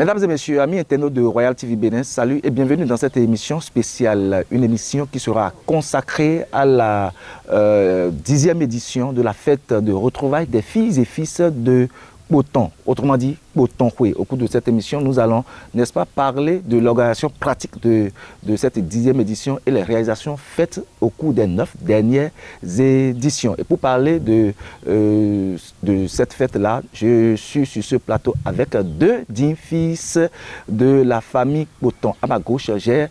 Mesdames et messieurs, amis internautes de Royal TV Bénin, salut et bienvenue dans cette émission spéciale. Une émission qui sera consacrée à la 10e édition de la fête de retrouvailles des filles et fils de Kpoton, autrement dit Kpoton-Houé. Au cours de cette émission, nous allons, n'est-ce pas, parler de l'organisation pratique de cette 10e édition et les réalisations faites au cours des 9 dernières éditions. Et pour parler de cette fête-là, je suis sur ce plateau avec deux dignes fils de la famille Kpoton. À ma gauche, j'ai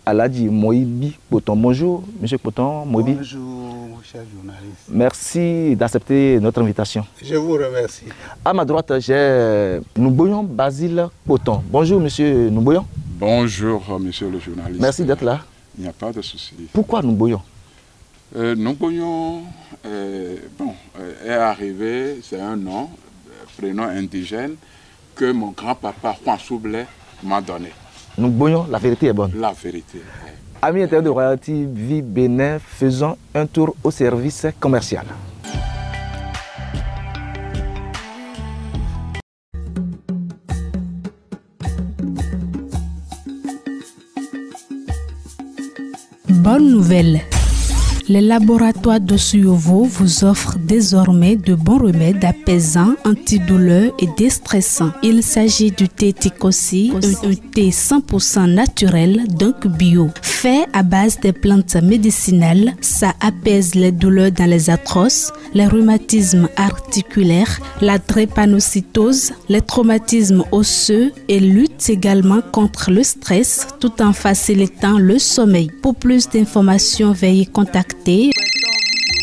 Aladji Moïbi Kpoton. Bonjour, monsieur Kpoton, Moïbi. Bonjour, cher journaliste. Merci d'accepter notre invitation. Je vous remercie. À ma droite, j'ai Nouboyon Basile Kpoton. Bonjour, monsieur Nouboyon. Bonjour, monsieur le journaliste. Merci d'être là. Il n'y a pas de souci. Pourquoi Nouboyon? Nouboyon est arrivé, c'est un nom, prénom indigène, que mon grand-papa Juan Soublé m'a donné. Nouboyon, la vérité est bonne. La vérité. Amis internautes de Royal TV Bénin, faisons un tour au service commercial. Bonne nouvelle! Les laboratoires de Suyovo vous offrent désormais de bons remèdes apaisants, antidouleurs et déstressants. Il s'agit du thé Tikosi, un thé 100% naturel, donc bio. Fait à base des plantes médicinales, ça apaise les douleurs dans les arthroses, les rhumatismes articulaires, la drépanocytose, les traumatismes osseux et lutte également contre le stress tout en facilitant le sommeil. Pour plus d'informations, veuillez contacter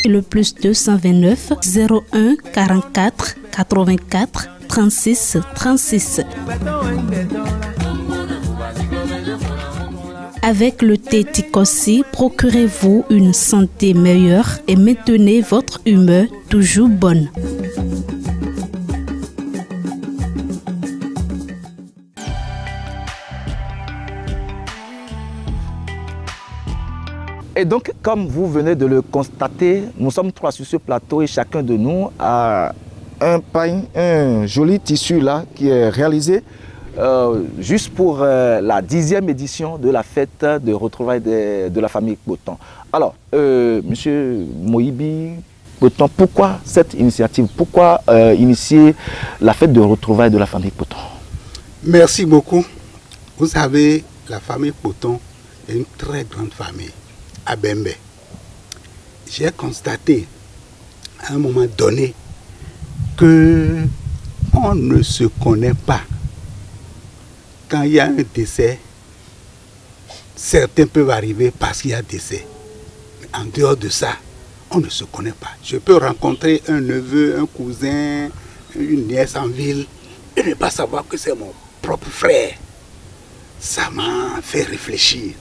le plus 229 01 44 84 36 36. Avec le thé Tikosi, procurez-vous une santé meilleure et maintenez votre humeur toujours bonne. Et donc, comme vous venez de le constater, nous sommes trois sur ce plateau et chacun de nous a un joli tissu là qui est réalisé juste pour la 10e édition de la fête de retrouvailles de la famille Kpoton. Alors, monsieur Moïbi Kpoton, pourquoi cette initiative? Pourquoi initier la fête de retrouvailles de la famille Kpoton? Merci beaucoup. Vous savez, la famille Kpoton est une très grande famille à Bembe. J'ai constaté à un moment donné que on ne se connaît pas. Quand il y a un décès, certains peuvent arriver parce qu'il y a décès. Mais en dehors de ça, on ne se connaît pas. Je peux rencontrer un neveu, un cousin, une nièce en ville et ne pas savoir que c'est mon propre frère. Ça m'a fait réfléchir.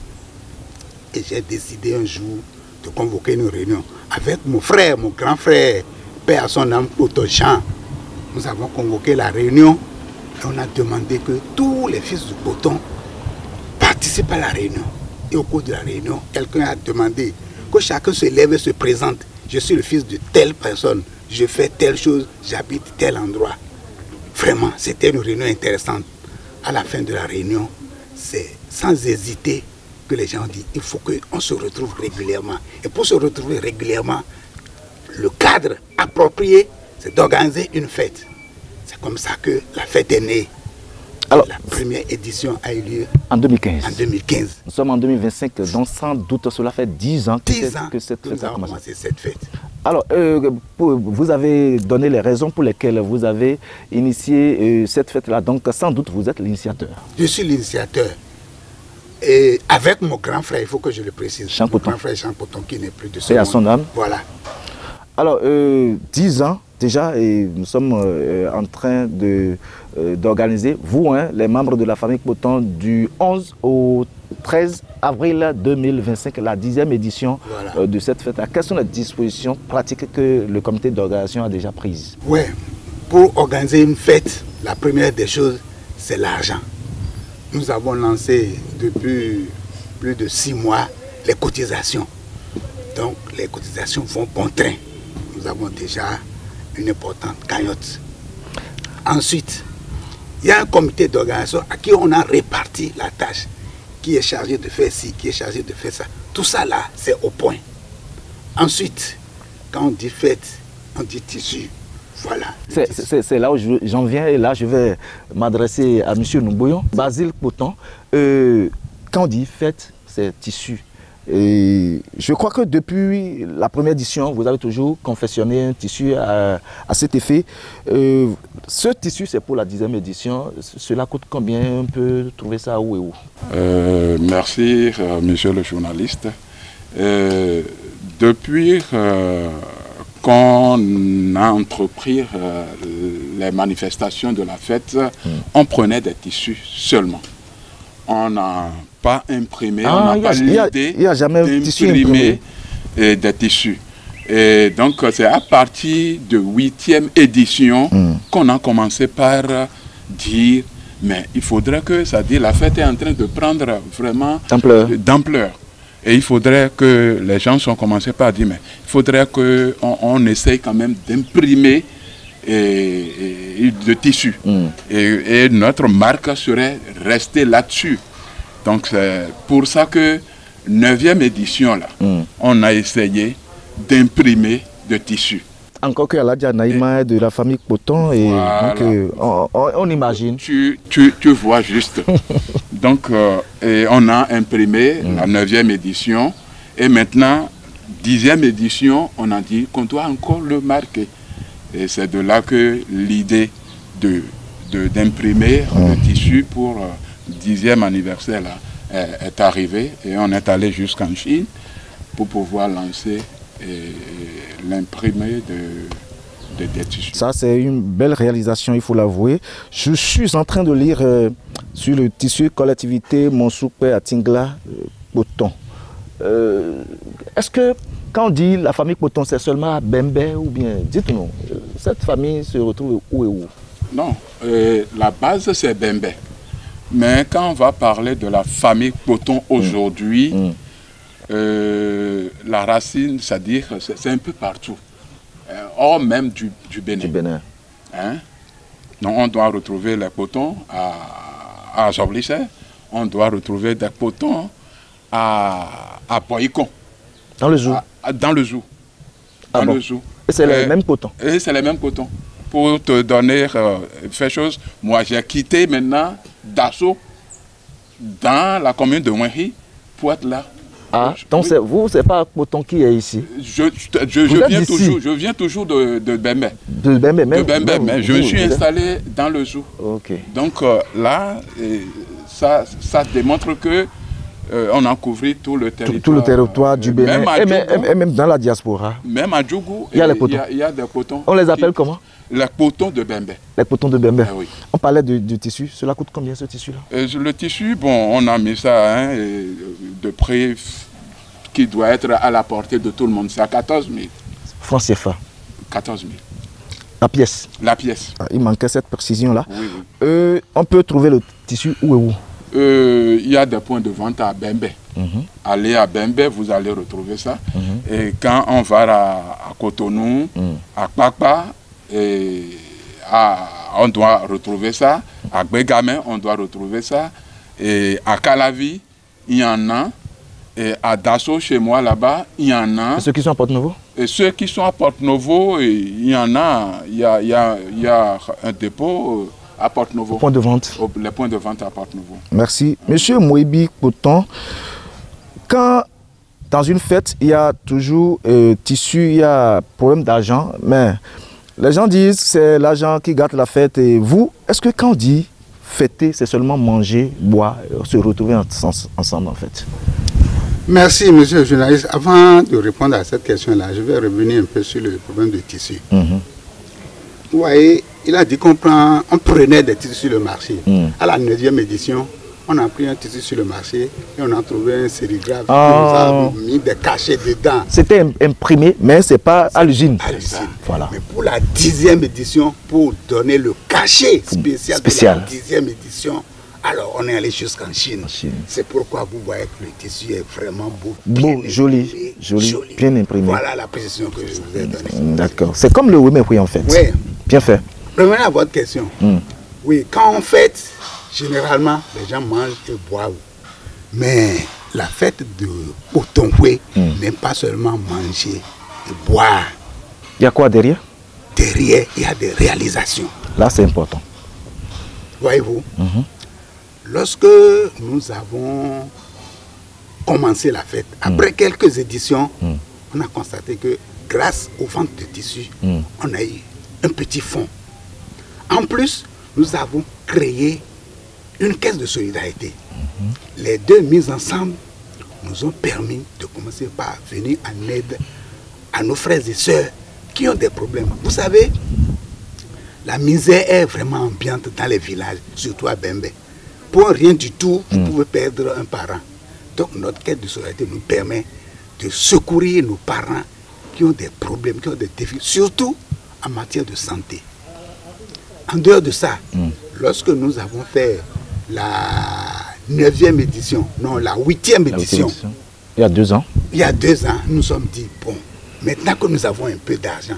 Et j'ai décidé un jour de convoquer une réunion avec mon frère, mon grand frère, père à son âme, Kpoton Jean. Nous avons convoqué la réunion et on a demandé que tous les fils du Kpoton participent à la réunion. Et au cours de la réunion, quelqu'un a demandé que chacun se lève et se présente. Je suis le fils de telle personne, je fais telle chose, j'habite tel endroit. Vraiment, c'était une réunion intéressante. À la fin de la réunion, c'est sans hésiter que les gens disent il faut qu'on se retrouve régulièrement. Et pour se retrouver régulièrement, le cadre approprié, c'est d'organiser une fête. C'est comme ça que la fête est née. Alors, la première édition a eu lieu en 2015. En 2015. Nous sommes en 2025, donc sans doute cela fait 10 ans que cette fête a commencé. Cette fête. Alors, vous avez donné les raisons pour lesquelles vous avez initié cette fête-là. Donc, sans doute, vous êtes l'initiateur. Je suis l'initiateur. Et avec mon grand frère, il faut que je le précise. Jean Kpoton. Mon grand frère Jean Kpoton qui n'est plus de ce monde. Et à son âme. Voilà. Alors, 10 ans déjà, et nous sommes en train d'organiser, vous, les membres de la famille Kpoton, du 11 au 13 avril 2025, la 10e édition de cette fête. Quelles sont les dispositions pratiques que le comité d'organisation a déjà prises? Oui, pour organiser une fête, la première des choses, c'est l'argent. Nous avons lancé depuis plus de 6 mois les cotisations. Donc les cotisations vont bon train. Nous avons déjà une importante cagnotte. Ensuite, il y a un comité d'organisation à qui on a réparti la tâche, qui est chargé de faire ci, qui est chargé de faire ça. Tout ça là, c'est au point. Ensuite, quand on dit fête, on dit tissu. Voilà. C'est là où j'en viens, et là je vais m'adresser à M. Nouboyon. Basile Poton, quand on dit fête, c'est tissu. Et je crois que depuis la première édition, vous avez toujours confectionné un tissu à cet effet. Ce tissu, c'est pour la 10e édition. Cela coûte combien? On peut trouver ça où et où? Merci, monsieur le journaliste. Depuis qu'on a entrepris les manifestations de la fête, on prenait des tissus seulement. On n'a pas imprimé, on n'a pas l'idée d'imprimer des tissus. Et donc c'est à partir de 8e édition qu'on a commencé par dire, mais il faudrait que, ça dit, la fête est en train de prendre vraiment d'ampleur. Et il faudrait que les gens sont commencés par dire, mais il faudrait qu'on essaye quand même d'imprimer de tissu. Et notre marque serait restée là-dessus. Donc c'est pour ça que 9e édition, là, on a essayé d'imprimer de tissu. Encore que Aladja Naïma est de la famille Poton, et voilà. Donc, on imagine. Tu vois juste. Donc et on a imprimé la 9e édition, et maintenant 10e édition, on a dit qu'on doit encore le marquer. Et c'est de là que l'idée d'imprimer le tissu pour 10e anniversaire là, est arrivée, et on est allé jusqu'en Chine pour pouvoir lancer l'imprimé des tissus. Ça, c'est une belle réalisation, il faut l'avouer. Je suis en train de lire sur le tissu collectivité Monsoupe à Tingla Poton. Est-ce que quand on dit la famille Poton, c'est seulement à Bembe, ou bien, dites-nous, cette famille se retrouve où et où? Non, la base c'est Bembe. Mais quand on va parler de la famille Poton aujourd'hui, la racine, c'est-à-dire, c'est un peu partout. Hors même du Bénin. Du Bénin. Hein? Donc on doit retrouver les Potons à Joblissé, on doit retrouver des Potons à Boycon. Dans le zoo? Dans le zoo. Ah bon? Le zoo. Et c'est les mêmes Potons? Et c'est les mêmes Potons. Pour te donner fait chose, moi j'ai quitté maintenant Dasso dans la commune de Mouéhi pour être là. Ah, donc oui. Vous, c'est pas Poton qui est ici? Je viens toujours de Bembe. De Bembe même? De Bembe, mais je suis installé dans le zoo. Okay. Donc là, ça démontre que on a couvert tout le territoire. Tout le territoire du Bénin, et même dans la diaspora. Même à Djougou, il y a les Potons. Il y a des Potons. On les appelle comment? Les Potons de Bembe. Les Potons de Bembe. Oui. On parlait du tissu. Cela coûte combien, ce tissu-là? Le tissu, bon, on a mis ça de prix qui doit être à la portée de tout le monde. C'est à 14 000. Francs CFA. 14 000. La pièce? La pièce. Ah, il manquait cette précision-là. Oui, oui. On peut trouver le tissu où et où? Il y a des points de vente à Bembe. Allez à Bembe, vous allez retrouver ça. Et quand on va à Cotonou, à Kpakpa, on doit retrouver ça. À Bégamé, on doit retrouver ça. Et à Calavi, il y en a. Et à Dasso, chez moi là-bas, il y en a. Et ceux qui sont à Porte-Novo? Et ceux qui sont à Porte-Novo, il y en a. Il y a un dépôt à Porte-Novo. Point de vente. Les points de vente à Porte-Novo. Merci. Monsieur Mouébi Poton, quand dans une fête, il y a toujours tissu, il y a problème d'argent, mais les gens disent que c'est l'argent qui gâte la fête. Et vous, est-ce que quand on dit fêter, c'est seulement manger, boire, se retrouver ensemble en fait? Merci, monsieur le journaliste. Avant de répondre à cette question-là, je vais revenir un peu sur le problème du tissu. Vous voyez, il a dit qu'on prenait des tissus sur le marché. À la 9e édition, on a pris un tissu sur le marché et on a trouvé un sérigraphe qui nous a mis des cachets dedans. C'était imprimé, mais ce n'est pas à l'usine. Voilà. Mais pour la 10e édition, pour donner le cachet spécial. De la 10e édition, alors on est allé jusqu'en Chine. C'est pourquoi vous voyez que le tissu est vraiment beau. Joli, bien imprimé. Voilà la précision que je vous ai donnée. D'accord. C'est comme le Wemepui en fait. Oui. Bien fait. Revenons à votre question. Oui, quand on fête, généralement, les gens mangent et boivent. Mais la fête de Otonkwe n'est pas seulement manger et boire. Il y a quoi derrière? Derrière, il y a des réalisations. Là, c'est important. Voyez-vous, lorsque nous avons commencé la fête, après quelques éditions, on a constaté que grâce aux ventes de tissus, on a eu un petit fonds. En plus, nous avons créé une caisse de solidarité. Les deux mises ensemble nous ont permis de commencer par venir en aide à nos frères et sœurs qui ont des problèmes. Vous savez, la misère est vraiment ambiante dans les villages, surtout à Bembe. Pour rien du tout, vous pouvez perdre un parent. Donc notre caisse de solidarité nous permet de secourir nos parents qui ont des problèmes, qui ont des défis, surtout en matière de santé. En dehors de ça, lorsque nous avons fait la 9e édition, non, la 8e édition, il y a 2 ans. Il y a 2 ans, nous nous sommes dit, bon, maintenant que nous avons un peu d'argent,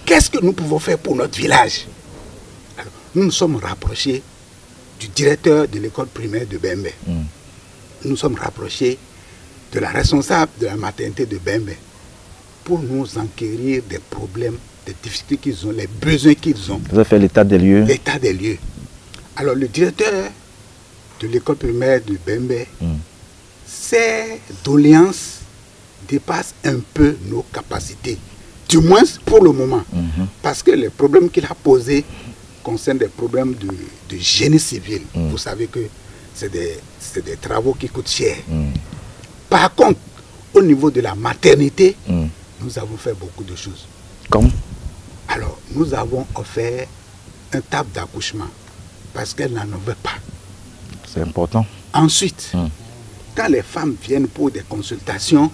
qu'est-ce que nous pouvons faire pour notre village? Alors, nous nous sommes rapprochés du directeur de l'école primaire de Bembe. Nous nous sommes rapprochés de la responsable de la maternité de Bembe pour nous enquérir des problèmes, des difficultés qu'ils ont, les besoins qu'ils ont. Vous avez fait l'état des lieux? L'état des lieux. Alors le directeur de l'école primaire de Bembe, ses doléances dépassent un peu nos capacités. Du moins pour le moment. Parce que les problèmes qu'il a posés concernent des problèmes de génie civil. Vous savez que c'est des travaux qui coûtent cher. Par contre, au niveau de la maternité, nous avons fait beaucoup de choses. Comme? Alors, nous avons offert un table d'accouchement parce qu'elle n'en avait pas. C'est important. Ensuite, quand les femmes viennent pour des consultations,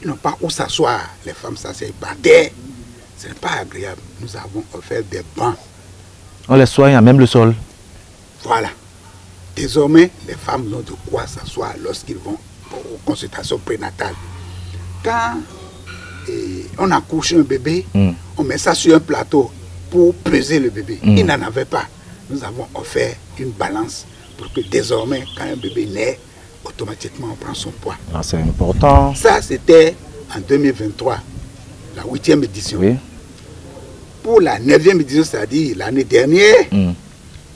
ils n'ont pas où s'asseoir. Les femmes s'asseyent par terre. Ce n'est pas agréable. Nous avons offert des bancs. On les soigne à même le sol. Voilà. Désormais, les femmes ont de quoi s'asseoir lorsqu'ils vont aux consultations prénatales. Quand on accouche un bébé, on met ça sur un plateau pour peser le bébé. Il n'en avait pas. Nous avons offert une balance pour que désormais, quand un bébé naît, automatiquement on prend son poids. Ah, c'est important. Ça, c'était en 2023, la 8e édition. Oui. Pour la 9e édition, c'est-à-dire l'année dernière, il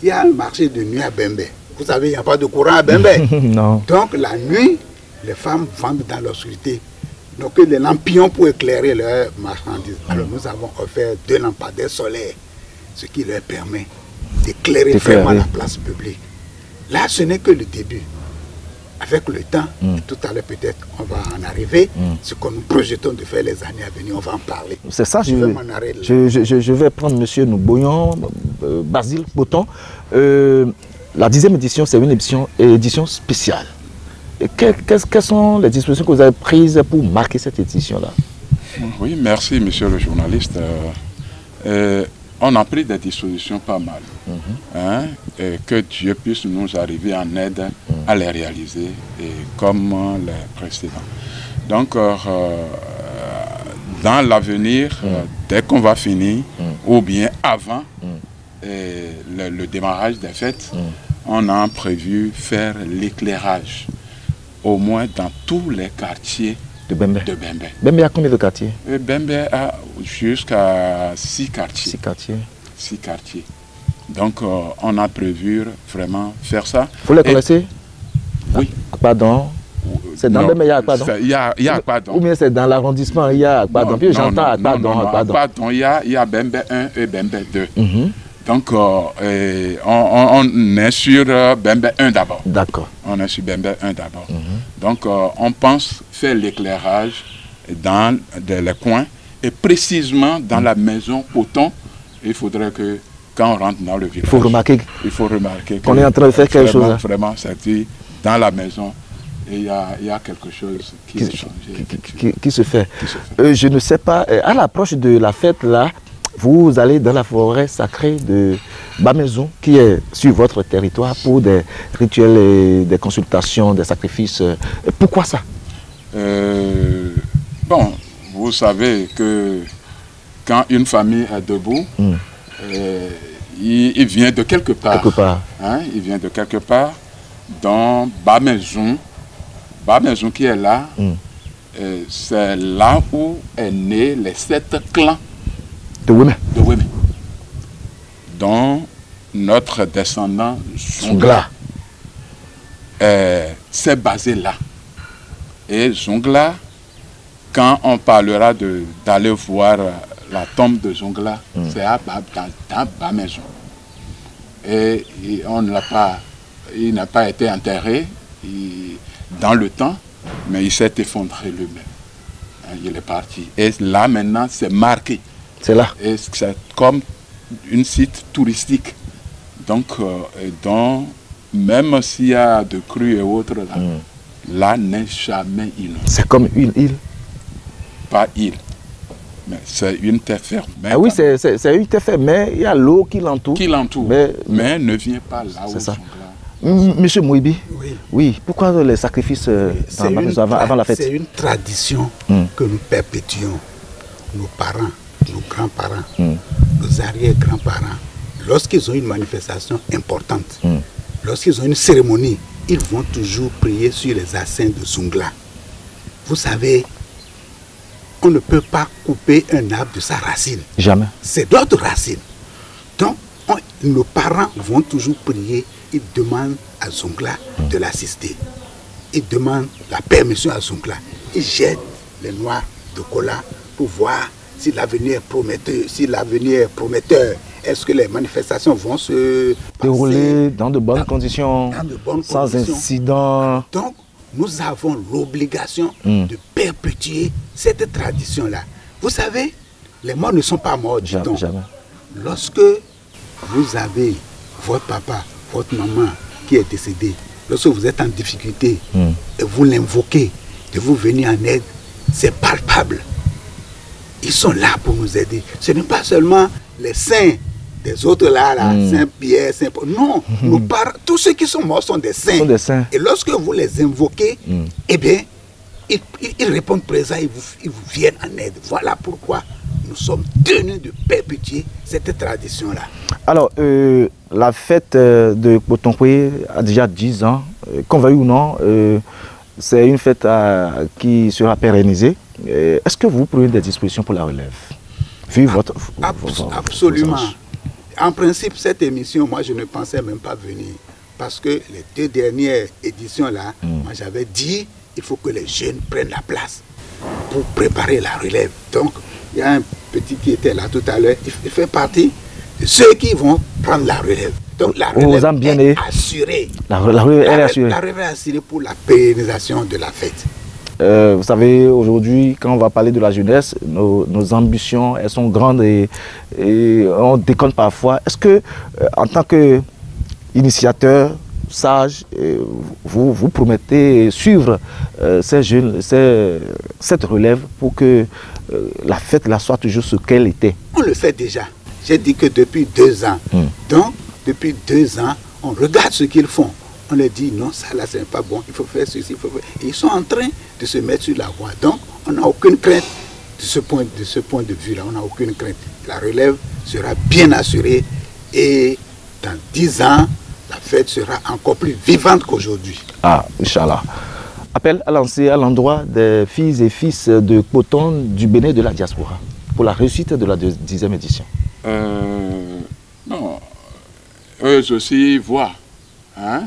y a un marché de nuit à Bembe. Vous savez, il n'y a pas de courant à Bembe. Non. Donc la nuit, les femmes vendent dans l'obscurité. Donc les lampions pour éclairer leurs marchandises. Alors nous avons offert 2 lampadaires solaires, ce qui leur permet d'éclairer vraiment la place publique. Là, ce n'est que le début. Avec le temps, tout à l'heure peut-être on va en arriver. Ce que nous projetons de faire les années à venir, on va en parler. C'est ça, je vais prendre M. Nouboyon, Basile Boton. La 10e édition, c'est une édition spéciale. Quelles sont les dispositions que vous avez prises pour marquer cette édition-là? Oui, merci, monsieur le journaliste. On a pris des dispositions pas mal. Et que Dieu puisse nous arriver en aide à les réaliser, et comme les précédents. Donc, dans l'avenir, dès qu'on va finir, ou bien avant le démarrage des fêtes, on a prévu faire l'éclairage, au moins dans tous les quartiers de Bembe. Bembe a combien de quartiers? Bembe a jusqu'à 6 quartiers. 6 quartiers. 6 quartiers. Donc, on a prévu vraiment faire ça. Vous les connaissez? Oui. Pardon. C'est dans Bembe, il y a Akpadon? Il y a Akpadon. Ou bien c'est dans l'arrondissement, il y a Akpadon? Puis j'entends Akpadon. Akpadon, il y a Bembe 1 et Bembe 2. Donc, on est sur Bembe 1 d'abord. D'accord. On est sur Bembe 1 d'abord. Donc, on pense faire l'éclairage dans les coins et précisément dans la maison Poton. Il faudrait que, quand on rentre dans le village, il faut remarquer qu'on est en train de faire quelque chose. Vraiment, c'est dans la maison, et il y a quelque chose qui se fait. Je ne sais pas, à l'approche de la fête là, vous allez dans la forêt sacrée de Bamaison, qui est sur votre territoire, pour des rituels, et des consultations, des sacrifices. Pourquoi ça? Bon, vous savez que quand une famille est debout, il vient de quelque part. Hein, il vient de quelque part dans Bas-Maison. Bas-Maison qui est là, c'est là où est né les 7 clans de Wémé. Dont notre descendant Zongla s'est basé là. Et Zongla, quand on parlera d'aller voir la tombe de Zongla, c'est dans Bas-Maison. Et il n'a pas été enterré dans le temps, mais il s'est effondré lui-même. Il est parti. Et là, maintenant, c'est marqué. C'est là. Et c'est comme un site touristique. Donc, même s'il y a de crues et autres, là n'est jamais inondé. C'est comme une île. Pas île, mais c'est une terre ferme. Ah oui, c'est une terre ferme, mais il y a l'eau qui l'entoure. Mais ne vient pas là où ça. Monsieur Mouibi, oui. Pourquoi les sacrifices avant la fête? C'est une tradition que nous perpétuons. Nos parents, nos grands-parents, nos arrière-grands-parents, lorsqu'ils ont une manifestation importante, lorsqu'ils ont une cérémonie, ils vont toujours prier sur les assins de Zongla. Vous savez, on ne peut pas couper un arbre de sa racine. Jamais. C'est d'autres racines. Donc, nos parents vont toujours prier. Ils demandent à Zongla de l'assister. Ils demandent la permission à Zongla. Ils jettent les noix de cola pour voir si l'avenir est prometteur. Est-ce que les manifestations vont se dérouler dans de bonnes conditions, sans incident? Donc, nous avons l'obligation de perpétuer cette tradition-là. Vous savez, les morts ne sont pas morts, dit-on. Lorsque vous avez votre papa, votre maman qui est décédée, lorsque vous êtes en difficulté et vous l'invoquez, de vous venir en aide, c'est palpable. Ils sont là pour nous aider. Ce n'est pas seulement les saints des autres là, Saint-Pierre, Saint-Paul. Non, tous ceux qui sont morts sont des saints. Et lorsque vous les invoquez, eh bien, ils répondent présent, ils vous viennent en aide. Voilà pourquoi nous sommes tenus de perpétuer cette tradition-là. Alors, la fête de Potonkwe a déjà 10 ans. Qu'on veuille ou non, c'est une fête qui sera pérennisée. Est-ce que vous prenez des dispositions pour la relève? Vu absolument. En principe, cette émission, moi, je ne pensais même pas venir. Parce que les 2 dernières éditions-là, moi, j'avais dit, il faut que les jeunes prennent la place pour préparer la relève. Donc, il y a un petit qui était là tout à l'heure, il fait partie de ceux qui vont prendre la relève. Donc, la relève est assurée. La relève est assurée. La relève est assurée pour la pérennisation de la fête. Vous savez, aujourd'hui, quand on va parler de la jeunesse, nos ambitions, elles sont grandes et on déconne parfois. Est-ce que, en tant qu'initiateur, sage, vous promettez suivre ces jeunes, cette relève pour que la fête là soit toujours ce qu'elle était? On le fait déjà. J'ai dit que depuis 2 ans. Donc, depuis 2 ans, on regarde ce qu'ils font. On leur dit non, ça là c'est pas bon, il faut faire ceci, il faut faire. Et ils sont en train de se mettre sur la voie. Donc, on n'a aucune crainte de ce point de vue-là. On n'a aucune crainte. La relève sera bien assurée et dans 10 ans, la fête sera encore plus vivante qu'aujourd'hui. Ah, Inch'Allah. Appel à lancer à l'endroit des filles et fils de Poton du Bénin de la diaspora pour la réussite de la 10e édition. Non, eux aussi voient. Hein?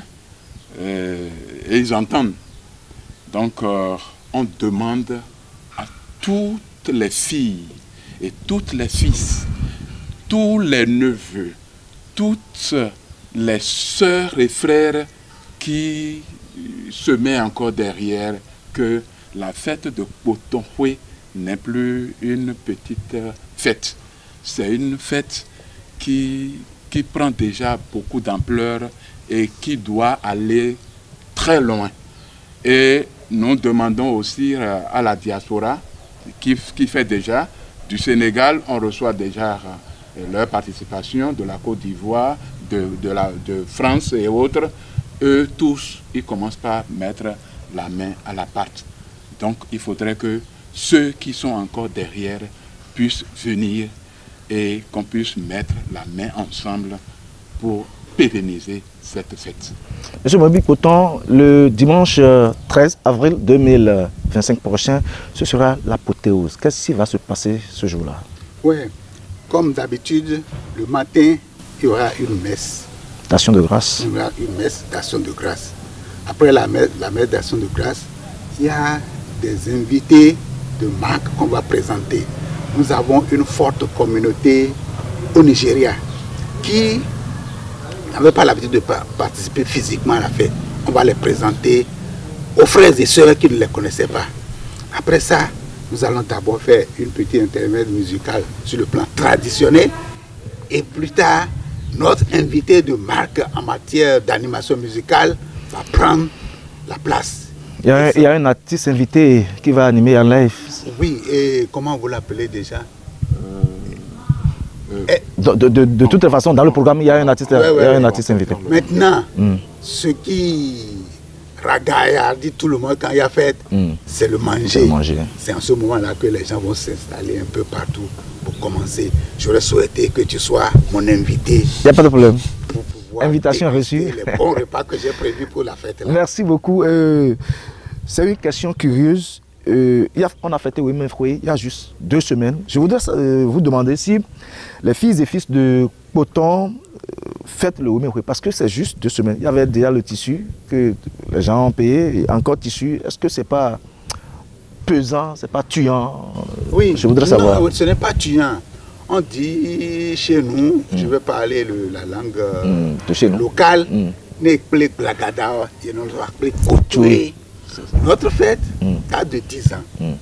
Et ils entendent. Donc, on demande à toutes les filles et toutes les fils, tous les neveux, toutes les sœurs et frères qui se mettent encore derrière que la fête de Potonkwe n'est plus une petite fête. C'est une fête qui prend déjà beaucoup d'ampleur et qui doit aller très loin. Et nous demandons aussi à la diaspora, qui fait déjà, du Sénégal, on reçoit déjà leur participation, de la Côte d'Ivoire, de France et autres. Eux tous, ils commencent par mettre la main à la pâte. Donc il faudrait que ceux qui sont encore derrière puissent venir et qu'on puisse mettre la main ensemble pour pérenniser cette fête. Monsieur Moby Coton, le dimanche 13 avril 2025 prochain, ce sera l'apothéose. Qu'est-ce qui va se passer ce jour-là? Oui, comme d'habitude, le matin, il y aura une messe. D'action de grâce. Il y aura une messe d'action de grâce. Après la messe d'action de grâce, il y a des invités de marque qu'on va présenter. Nous avons une forte communauté au Nigeria qui n'avait pas l'habitude de participer physiquement à la fête. On va les présenter aux frères et sœurs qui ne les connaissaient pas. Après ça, nous allons d'abord faire une petite intermède musicale sur le plan traditionnel. Et plus tard, notre invité de marque en matière d'animation musicale va prendre la place. Il y a un artiste invité qui va animer en live. Oui, et comment vous l'appelez déjà? De toute façon, dans le programme, il y a un artiste, un artiste invité. Maintenant, ce qui ragaillardit tout le monde quand il y a fête, c'est le manger. C'est en ce moment-là que les gens vont s'installer un peu partout pour commencer. J'aurais souhaité que tu sois mon invité. Il n'y a pas de problème. Invitation reçue. Les bons repas que j'ai prévus pour la fête. Là. Merci beaucoup. C'est une question curieuse. On a fêté Women Free il y a juste 2 semaines. Je voudrais vous demander si les filles et fils de Coton fêtent le Women Free, parce que c'est juste 2 semaines. Il y avait déjà le tissu que les gens ont payé, et encore tissu. Est-ce que c'est pas pesant, c'est pas tuant? Oui, je voudrais savoir. Ce n'est pas tuant. On dit chez nous, je vais parler la langue locale, notre fête date de 10 ans.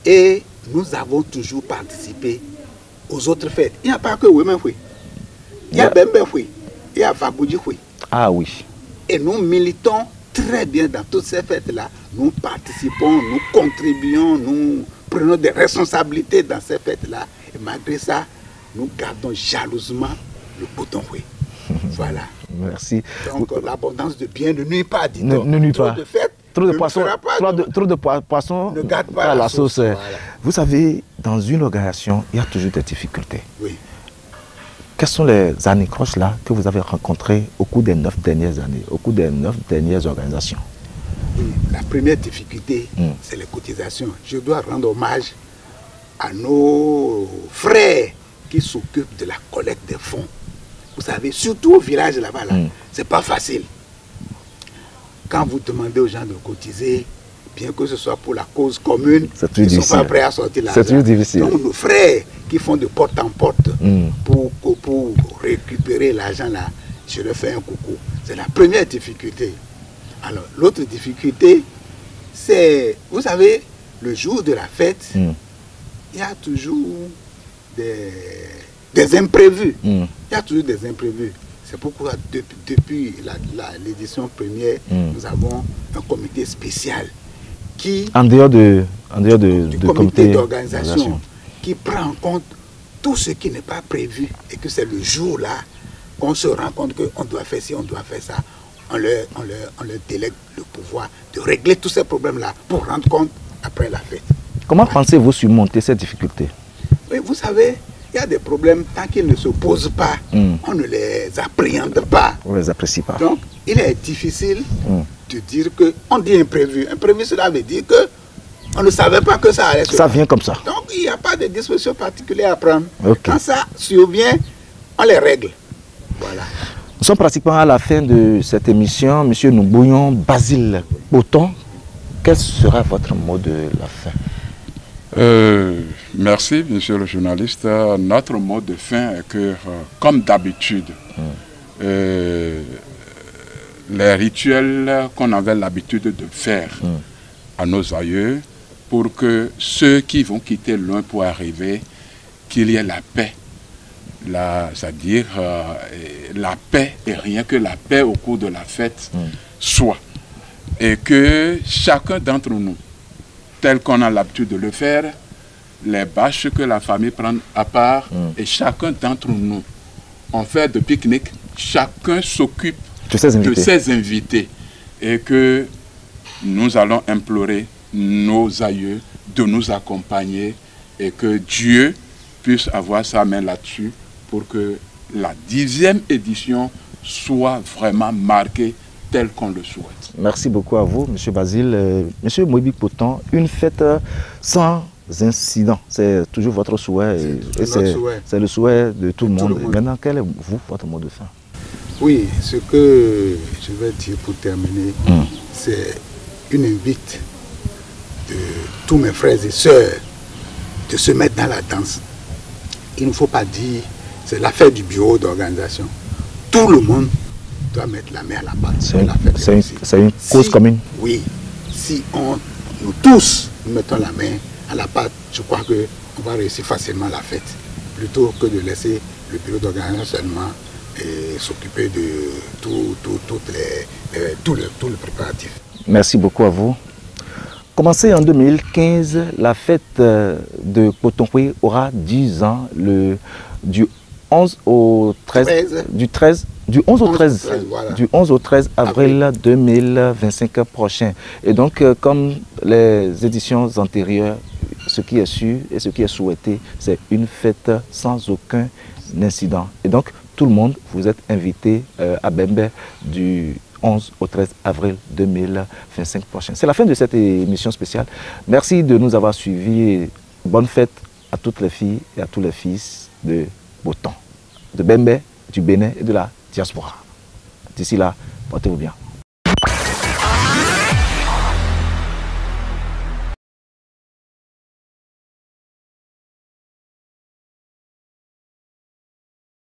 Et nous avons toujours participé aux autres fêtes. Il n'y a pas que Women Free. Il y a Bembe Free, il y a Fagoudji Free. Ah oui. Et nous militons très bien dans toutes ces fêtes-là. Nous participons, nous contribuons, nous prenons des responsabilités dans ces fêtes-là. Et malgré ça, nous gardons jalousement le Coton Free. Voilà. Merci. Donc l'abondance de biens ne nuit pas, dit-on. Ne nuit pas. Trop de fêtes, trop de poissons, trop de poissons ne gâte pas à la sauce. Voilà. Vous savez, dans une organisation, il y a toujours des difficultés. Oui. Quelles sont les anicroches là que vous avez rencontrées au cours des 9 dernières années, au cours des 9 dernières organisations? Oui. La première difficulté, c'est les cotisations. Je dois rendre hommage à nos frères qui s'occupent de la collecte des fonds. Vous savez, surtout au village là-bas, c'est pas facile. Quand vous demandez aux gens de cotiser, bien que ce soit pour la cause commune, ils ne sont pas prêts à sortir l'argent. C'est toujours difficile. Donc nos frères qui font de porte en porte pour récupérer l'argent là, je leur fais un coucou. C'est la première difficulté. Alors l'autre difficulté, c'est, vous savez, le jour de la fête, il y a toujours des imprévus. Il y a toujours des imprévus. C'est pourquoi depuis l'édition première, nous avons un comité spécial qui, en dehors du comité d'organisation, qui prend en compte tout ce qui n'est pas prévu et que c'est le jour-là qu'on se rend compte qu'on doit faire ci, on doit faire ça. On leur délègue le pouvoir de régler tous ces problèmes-là pour rendre compte après la fête. Comment pensez-vous surmonter ces difficultés? Oui, vous savez, il y a des problèmes, tant qu'ils ne se posent pas, on ne les appréhende pas. On ne les apprécie pas. Donc, il est difficile de dire que, on dit imprévu. Imprévu, cela veut dire que on ne savait pas que ça allait se faire. Ça vient comme ça. Donc, il n'y a pas de disposition particulière à prendre. Okay. Quand ça survient, on les règle. Voilà. Nous sommes pratiquement à la fin de cette émission. Monsieur Noubouyon Basile Coton, quel sera votre mot de la fin? Merci, monsieur le journaliste. Notre mot de fin est que, comme d'habitude, les rituels qu'on avait l'habitude de faire à nos aïeux, pour que ceux qui vont quitter loin pour arriver, qu'il y ait la paix. C'est-à-dire la paix et rien que la paix au cours de la fête soit. Et que chacun d'entre nous, tel qu'on a l'habitude de le faire, les bâches que la famille prend à part, et chacun d'entre nous, on fait de pique-nique, chacun s'occupe de ses invités. Et que nous allons implorer nos aïeux de nous accompagner et que Dieu puisse avoir sa main là-dessus pour que la 10e édition soit vraiment marquée tel qu'on le souhaite. Merci beaucoup à vous, M. Basile. M. Moïbi Poton, une fête sans incident, c'est toujours votre souhait et c'est le souhait de tout le monde. Maintenant, quel est votre mot de fin? Oui, ce que je vais dire pour terminer, c'est une invite de tous mes frères et sœurs de se mettre dans la danse. Il ne faut pas dire, c'est l'affaire du bureau d'organisation. Tout le monde doit mettre la main à la pâte. C'est une cause commune. Oui, si nous tous nous mettons la main à la pâte, je crois qu'on va réussir facilement la fête, plutôt que de laisser le bureau d'organisation seulement s'occuper de tout le préparatif. Merci beaucoup à vous. Commencée en 2015, la fête de Potonkwe aura 10 ans, du 11 au 13, du 11 au 13 avril 2025 prochain. Et donc, comme les éditions antérieures, ce qui est sûr et ce qui est souhaité, c'est une fête sans aucun incident. Et donc, tout le monde, vous êtes invité à Bembe du 11 au 13 avril 2025 prochain. C'est la fin de cette émission spéciale. Merci de nous avoir suivis et bonne fête à toutes les filles et à tous les fils de Boton, de Bembe, du Bénin et de la diaspora. D'ici là, portez-vous bien.